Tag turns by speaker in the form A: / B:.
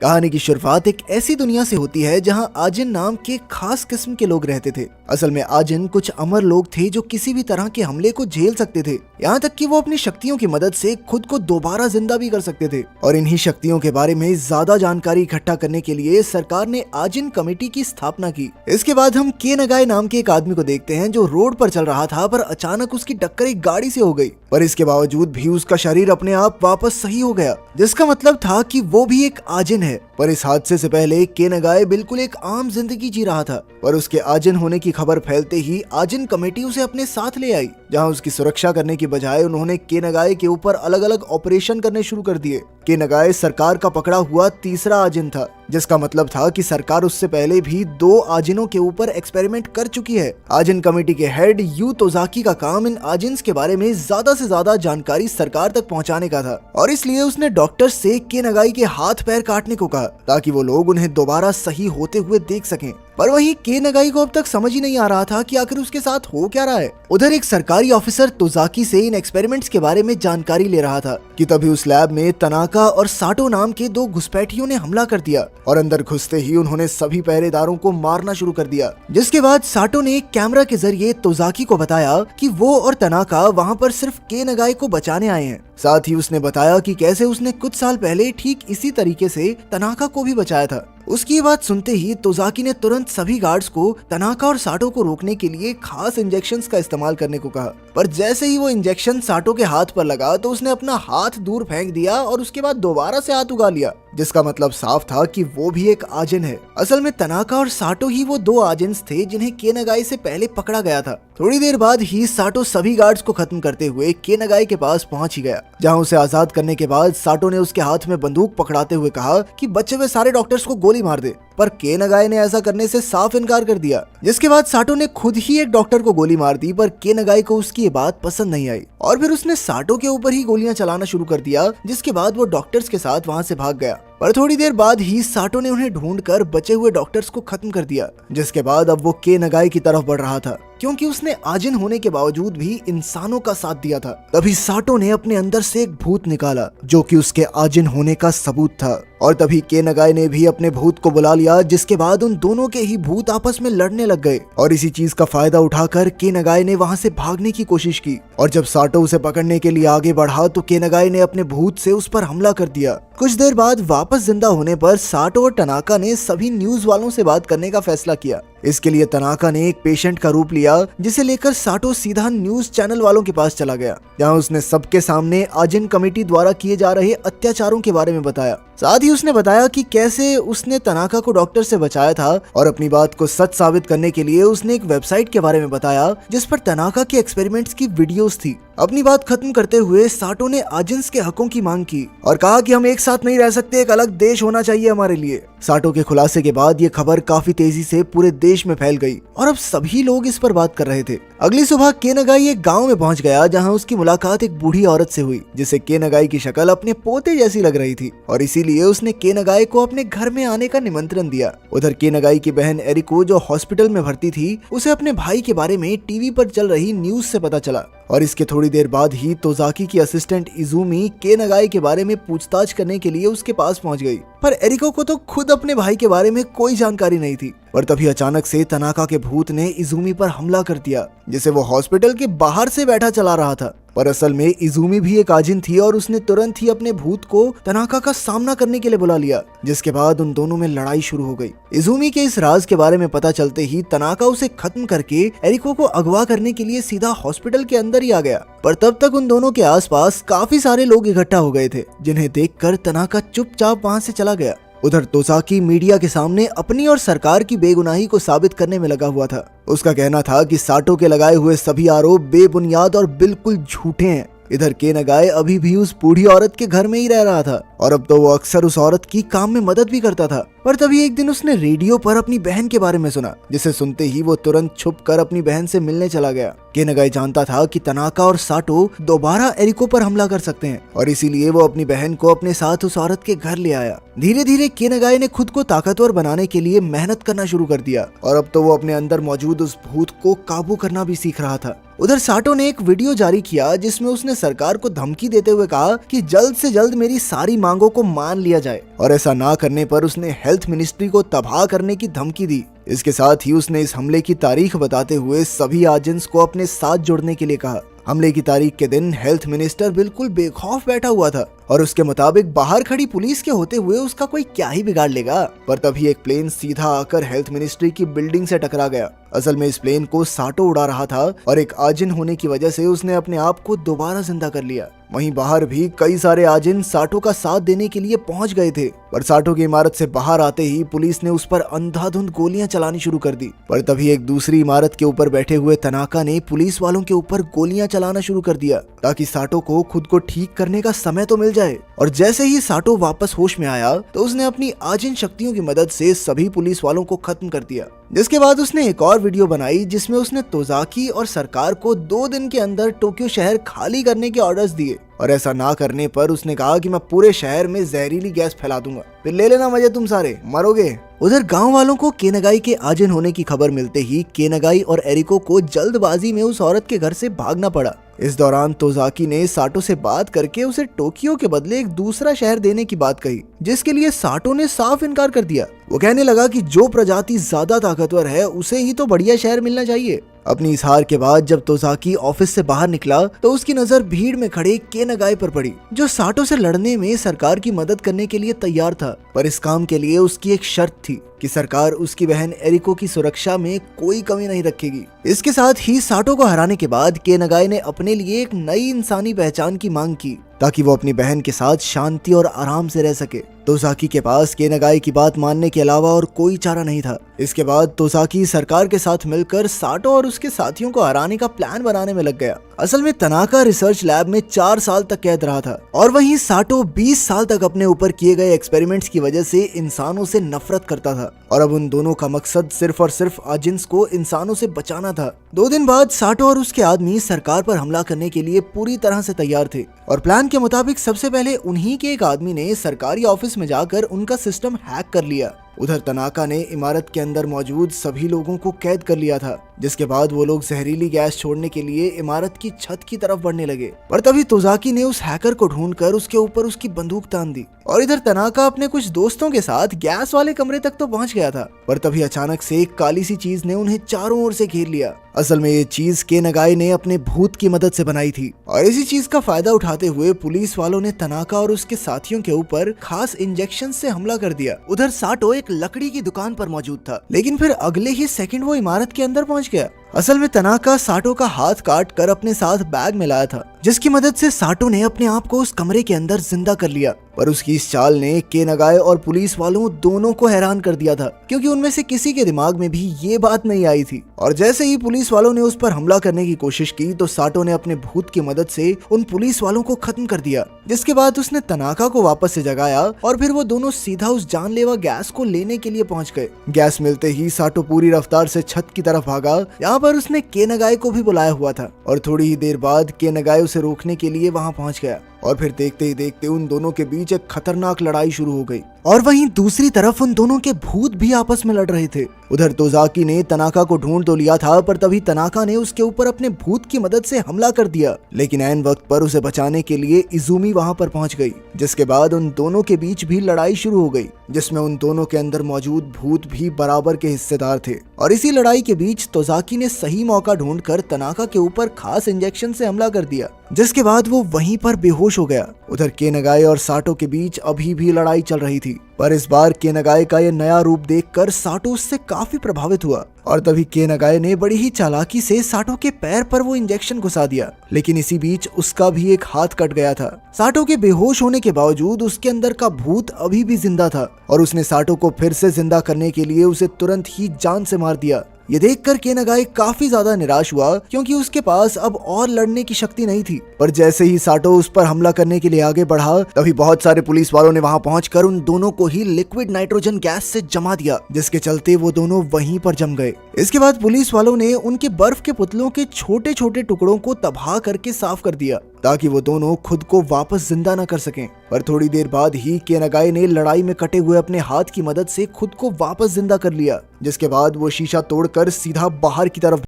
A: कहानी की शुरुआत एक ऐसी दुनिया से होती है जहां आजिन नाम के खास किस्म के लोग रहते थे। असल में आजिन कुछ अमर लोग थे जो किसी भी तरह के हमले को झेल सकते थे, यहाँ तक कि वो अपनी शक्तियों की मदद से खुद को दोबारा जिंदा भी कर सकते थे। और इन्हीं शक्तियों के बारे में ज्यादा जानकारी इकट्ठा करने के लिए सरकार ने आजिन कमेटी की स्थापना की। इसके बाद हम के नगाए नाम के एक आदमी को देखते हैं जो रोड पर चल रहा था, पर अचानक उसकी टक्कर एक गाड़ी से हो गई, पर इसके बावजूद भी उसका शरीर अपने आप वापस सही हो गया, जिसका मतलब था कि वो भी एक आजिन है। पर इस हादसे से पहले के नगाए बिल्कुल एक आम जिंदगी जी रहा था, पर उसके आजिन होने की खबर फैलते ही आजिन कमेटी उसे अपने साथ ले आई, जहां उसकी सुरक्षा करने की बजाय उन्होंने के नगाए के ऊपर अलग अलग ऑपरेशन करने शुरू कर दिए। के नगाए सरकार का पकड़ा हुआ तीसरा आजिन था, जिसका मतलब था कि सरकार उससे पहले भी 2 आजिनों के ऊपर एक्सपेरिमेंट कर चुकी है। आजिन कमेटी के हेड यू तोजाकी का काम इन आजिन्स के बारे में ज्यादा से ज्यादा जानकारी सरकार तक पहुंचाने का था, और इसलिए उसने डॉक्टर से के नगाई के हाथ पैर काटने को कहा ताकि वो लोग उन्हें दोबारा सही होते हुए देख सकें। पर वहीं के नगाई को अब तक समझ ही नहीं आ रहा था कि आखिर उसके साथ हो क्या रहा है। उधर एक सरकारी ऑफिसर तोजाकी से इन एक्सपेरिमेंट्स के बारे में जानकारी ले रहा था कि तभी उस लैब में तनाका और साटो नाम के 2 घुसपैठियों ने हमला कर दिया, और अंदर घुसते ही उन्होंने सभी पहरेदारों को मारना शुरू कर दिया। जिसके बाद साटो ने एक कैमरा के जरिए तोजाकी को बताया कि वो और तनाका वहाँ पर सिर्फ के नगाई को बचाने आए हैं। साथ ही उसने बताया कि कैसे उसने कुछ साल पहले ठीक इसी तरीके से तनाका को भी बचाया था। उसकी ये बात सुनते ही तोजाकी ने तुरंत सभी गार्ड्स को तनाका और साटो को रोकने के लिए खास इंजेक्शंस का इस्तेमाल करने को कहा। पर जैसे ही वो इंजेक्शन साटो के हाथ पर लगा तो उसने अपना हाथ दूर फेंक दिया और उसके बाद दोबारा से हाथ उगा लिया, जिसका मतलब साफ था कि वो भी एक आजिन है। असल में तनाका और साटो ही वो 2 आजिन्स थे जिन्हें के नगाई से पहले पकड़ा गया था। थोड़ी देर बाद ही साटो सभी गार्ड्स को खत्म करते हुए के नगाई के पास पहुंच ही गया, जहां उसे आजाद करने के बाद साटो ने उसके हाथ में बंदूक पकड़ाते हुए कहा कि बचे हुए सारे डॉक्टर्स को गोली मार दे, पर के नगाई ने ऐसा करने से साफ इनकार कर दिया। जिसके बाद साटो ने खुद ही एक डॉक्टर को गोली मार दी, पर के नगाई को उसकी ये बात पसंद नहीं आई और फिर उसने साटो के ऊपर ही गोलियां चलाना शुरू कर दिया, जिसके बाद वो डॉक्टर्स के साथ वहां से भाग गया। पर थोड़ी देर बाद ही साटो ने उन्हें ढूंढकर बचे हुए डॉक्टर्स को खत्म कर दिया, जिसके बाद अब वो के नगाई की तरफ बढ़ रहा था, क्योंकि उसने आजिन होने के बावजूद भी इंसानों का साथ दिया था। तभी साटो ने अपने अंदर से एक भूत निकाला जो कि उसके आजिन होने का सबूत था, और तभी के नगाई ने भी अपने भूत को बुला लिया, जिसके बाद उन दोनों के ही भूत आपस में लड़ने लग गए। और इसी चीज का फायदा उठाकर के नगाई ने वहां से भागने की कोशिश की, और जब साटो उसे पकड़ने के लिए आगे बढ़ा तो के नगाई ने अपने भूत से उस पर हमला कर दिया। कुछ देर बाद वापस जिंदा होने पर साटो और तनाका ने सभी न्यूज वालों से बात करने का फैसला किया। इसके लिए तनाका ने एक पेशेंट का रूप लिया, जिसे लेकर साटो सीधा न्यूज चैनल वालों के पास चला गया, जहां उसने सबके सामने आजिन कमेटी द्वारा किए जा रहे अत्याचारों के बारे में बताया। साथ ही उसने बताया कि कैसे उसने तनाका को डॉक्टर से बचाया था, और अपनी बात को सच साबित करने के लिए उसने एक वेबसाइट के बारे में बताया जिस पर तनाका के एक्सपेरिमेंट्स की वीडियोस थी। अपनी बात खत्म करते हुए साटो ने आजिन्स के हकों की मांग की और कहा कि हम एक साथ नहीं रह सकते, एक अलग देश होना चाहिए हमारे लिए। साटो के खुलासे के बाद ये खबर काफी तेजी से पूरे देश में फैल गई और अब सभी लोग इस पर बात कर रहे थे। अगली सुबह के नगाई एक गांव में पहुंच गया, जहां उसकी मुलाकात एक बूढ़ी औरत से हुई, जिसे के नगाई की शक्ल अपने पोते जैसी लग रही थी, और इसीलिए उसने के नगाई को अपने घर में आने का निमंत्रण दिया। उधर के नगाई की बहन एरिको, जो हॉस्पिटल में भर्ती थी, उसे अपने भाई के बारे में टीवी पर चल रही न्यूज से पता चला, और इसके थोड़ी देर बाद ही तोजाकी की असिस्टेंट इजुमी के नगाई के बारे में पूछताछ करने के लिए उसके पास पहुंच गई। पर एरिको को तो खुद अपने भाई के बारे में कोई जानकारी नहीं थी। और तभी अचानक से तनाका के भूत ने इजुमी पर हमला कर दिया, जिसे वो हॉस्पिटल के बाहर से बैठा चला रहा था। पर असल में इजुमी भी एक आजिन थी, और उसने तुरंत ही अपने भूत को तनाका का सामना करने के लिए बुला लिया, जिसके बाद उन दोनों में लड़ाई शुरू हो गई। इजुमी के इस राज के बारे में पता चलते ही तनाका उसे खत्म करके एरिको को अगवा करने के लिए सीधा हॉस्पिटल के अंदर ही आ गया। पर तब तक उन दोनों के आसपास काफी सारे लोग इकट्ठा हो गए थे, जिन्हें देखकर तनाका चुपचाप वहां से चला गया। उधर तोजाकी मीडिया के सामने अपनी और सरकार की बेगुनाही को साबित करने में लगा हुआ था। उसका कहना था कि साटो के लगाए हुए सभी आरोप बेबुनियाद और बिल्कुल झूठे हैं। इधर के नगाए अभी भी उस बूढ़ी औरत के घर में ही रह रहा था, और अब तो वो अक्सर उस औरत की काम में मदद भी करता था। पर तभी एक दिन उसने रेडियो पर अपनी बहन के बारे में सुना, जिसे सुनते ही वो तुरंत छुपकर अपनी बहन से मिलने चला गया। के नगाई जानता था कि तनाका और साटो दोबारा एरिको पर हमला कर सकते हैं, और इसीलिए वो अपनी बहन को अपने साथ उस औरत के घर ले आया। धीरे धीरे के नगाई ने खुद को ताकतवर बनाने के लिए मेहनत करना शुरू कर दिया, और अब तो वो अपने अंदर मौजूद उस भूत को काबू करना भी सीख रहा था। उधर साटो ने एक वीडियो जारी किया जिसमें उसने सरकार को धमकी देते हुए कहा कि जल्द से जल्द मेरी सारी मांगों को मान लिया जाए, और ऐसा ना करने पर उसने हेल्थ मिनिस्ट्री को तबाह करने की धमकी दी। इसके साथ ही उसने इस हमले की तारीख बताते हुए सभी आजिन्स को अपने साथ जुड़ने के लिए कहा। हमले की तारीख के दिन हेल्थ मिनिस्टर बिल्कुल बेखौफ बैठा हुआ था और उसके मुताबिक बाहर खड़ी पुलिस के होते हुए उसका कोई क्या ही बिगाड़ लेगा। पर तभी एक प्लेन सीधा आकर हेल्थ मिनिस्ट्री की बिल्डिंग से टकरा गया। असल में इस प्लेन को साटो उड़ा रहा था और एक आजिन होने की वजह से उसने अपने आप को दोबारा जिंदा कर लिया। वहीं बाहर भी कई सारे आजिन साटो का साथ देने के लिए पहुंच गए थे, पर साटो की इमारत से बाहर आते ही पुलिस ने उस पर अंधाधुंध गोलियां चलानी शुरू कर दी। पर तभी एक दूसरी इमारत के ऊपर बैठे हुए तनाका ने पुलिस वालों के ऊपर गोलियां चलाना शुरू कर दिया ताकि साटो को खुद को ठीक करने का समय तो मिल जाए। और जैसे ही साटो वापस होश में आया तो उसने अपनी आजिन शक्तियों की मदद से सभी पुलिस वालों को खत्म कर दिया। जिसके बाद उसने एक और वीडियो बनाई जिसमें उसने तोजाकी और सरकार को 2 दिन के अंदर टोक्यो शहर खाली करने के ऑर्डर्स दिए, और ऐसा ना करने पर उसने कहा कि मैं पूरे शहर में जहरीली गैस फैला दूंगा, फिर ले लेना मजे, तुम सारे मरोगे। उधर गांव वालों को केनागाई के आजिन होने की खबर मिलते ही केनागाई और एरिको को जल्दबाजी में उस औरत के घर से भागना पड़ा। इस दौरान तोजाकी ने साटो से बात करके उसे टोक्यो के बदले एक दूसरा शहर देने की बात कही, जिसके लिए साटो ने साफ इनकार कर दिया। वो कहने लगा कि जो प्रजाति ज्यादा ताकतवर है उसे ही तो बढ़िया शहर मिलना चाहिए। अपनी इस हार के बाद जब तोजाकी ऑफिस से बाहर निकला तो उसकी नजर भीड़ में खड़े केनागाई पर पड़ी, जो साटो से लड़ने में सरकार की मदद करने के लिए तैयार था। पर इस काम के लिए उसकी एक शर्त थी कि सरकार उसकी बहन एरिको की सुरक्षा में कोई कमी नहीं रखेगी। इसके साथ ही साटो को हराने के बाद केनागाई ने अपने लिए एक नई इंसानी पहचान की मांग की ताकि वो अपनी बहन के साथ शांति और आराम से रह सके। तोजाकी के पास केनागाई की बात मानने के अलावा और कोई चारा नहीं था। इसके बाद तोजाकी सरकार के साथ मिलकर साटो और उसके साथियों को हराने का प्लान बनाने में लग गया। असल में तनाका रिसर्च लैब में 4 साल तक कैद रहा था और वहीं साटो 20 साल तक अपने ऊपर किए गए एक्सपेरिमेंट्स की वजह से इंसानों से नफरत करता था, और अब उन दोनों का मकसद सिर्फ और सिर्फ आजिन्स को इंसानों से बचाना था। 2 दिन बाद साटो और उसके आदमी सरकार पर हमला करने के लिए पूरी तरह से तैयार थे, और प्लान के मुताबिक सबसे पहले उन्हीं के एक आदमी ने सरकारी ऑफिस में जाकर उनका सिस्टम हैक कर लिया। उधर तनाका ने इमारत के अंदर मौजूद सभी लोगों को कैद कर लिया था, जिसके बाद वो लोग जहरीली गैस छोड़ने के लिए इमारत की छत की तरफ बढ़ने लगे। पर तभी तोजाकी ने उस हैकर को ढूंढकर उसके ऊपर उसकी बंदूक तान दी, और इधर तनाका अपने कुछ दोस्तों के साथ गैस वाले कमरे तक तो पहुंच गया था। पर तभी अचानक से एक काली सी चीज ने उन्हें चारों ओर से घेर लिया। असल में ये चीज केनागाई ने अपने भूत की मदद से बनाई थी, और इसी चीज का फायदा उठाते हुए पुलिस वालों ने तनाका और उसके साथियों के ऊपर खास इंजेक्शन से हमला कर दिया। उधर साटो एक लकड़ी की दुकान पर मौजूद था, लेकिन फिर अगले ही सेकंड वो इमारत के अंदर पहुंच गया। असल में तनाका साटो का हाथ काट कर अपने साथ बैग में लाया था, जिसकी मदद से साटो ने अपने आप को उस कमरे के अंदर जिंदा कर लिया। पर उसकी इस चाल ने केनागाई और पुलिस वालों दोनों को हैरान कर दिया था, क्योंकि उनमें से किसी के दिमाग में भी ये बात नहीं आई थी। और जैसे ही पुलिस वालों ने उस पर हमला करने की कोशिश की तो साटो ने अपने भूत की मदद से उन पुलिस वालों को खत्म कर दिया। जिसके बाद उसने तनाका को वापस से जगाया और फिर वो दोनों सीधा उस जानलेवा गैस को लेने के लिए पहुंच गए। गैस मिलते ही साटो पूरी रफ्तार से छत की तरफ भागा। यहाँ पर उसने केनागाई को भी बुलाया हुआ था, और थोड़ी ही देर बाद केनागाई उसे रोकने के लिए वहां पहुंच गया, और फिर देखते ही देखते उन दोनों के बीच एक खतरनाक लड़ाई शुरू हो गई। और वहीं दूसरी तरफ उन दोनों के भूत भी आपस में लड़ रहे थे। उधर तोजाकी ने तनाका को ढूंढ तो लिया था, पर तभी तनाका ने उसके ऊपर अपने भूत की मदद से हमला कर दिया, लेकिन ऐन वक्त पर उसे बचाने के लिए इजुमी वहां पर पहुंच गई। जिसके बाद उन दोनों के बीच भी लड़ाई शुरू हो गई, जिसमें उन दोनों के अंदर मौजूद भूत भी बराबर के हिस्सेदार थे। और इसी लड़ाई के बीच तोजाकी ने सही मौका ढूंढकर तनाका के ऊपर खास इंजेक्शन से हमला कर दिया, जिसके बाद वो वहीं पर बेहोश हो गया। उधर केनागाई और साटो के बीच अभी भी लड़ाई चल रही थी, पर इस बार केनागाई का ये नया रूप देखकर साटो उससे काफी प्रभावित हुआ, और तभी केनागाई ने बड़ी ही चालाकी से साटो के पैर पर वो इंजेक्शन घुसा दिया। लेकिन इसी बीच उसका भी एक हाथ कट गया था। साटो के बेहोश होने के बावजूद उसके अंदर का भूत अभी भी जिंदा था, और उसने साटो को फिर से जिंदा करने के लिए उसे तुरंत ही जान से मार दिया। ये देखकर केनागाई काफी ज्यादा निराश हुआ, क्योंकि उसके पास अब और लड़ने की शक्ति नहीं थी। पर जैसे ही साटो उस पर हमला करने के लिए आगे बढ़ा, तभी बहुत सारे पुलिस वालों ने वहां पहुंचकर उन दोनों को ही लिक्विड नाइट्रोजन गैस से जमा दिया, जिसके चलते वो दोनों वहीं पर जम गए। इसके बाद पुलिस वालों ने उनके बर्फ के पुतलों के छोटे छोटे टुकड़ों को तबाह करके साफ कर दिया, ताकि वो दोनों खुद को वापस जिंदा न कर सकें। पर थोड़ी देर बाद ही केनागाई ने लड़ाई में कटे हुए अपने हाथ की मदद से खुद को वापस जिंदा कर लिया, जिसके बाद वो शीशा तोड़कर सीधा बाहर की तरफ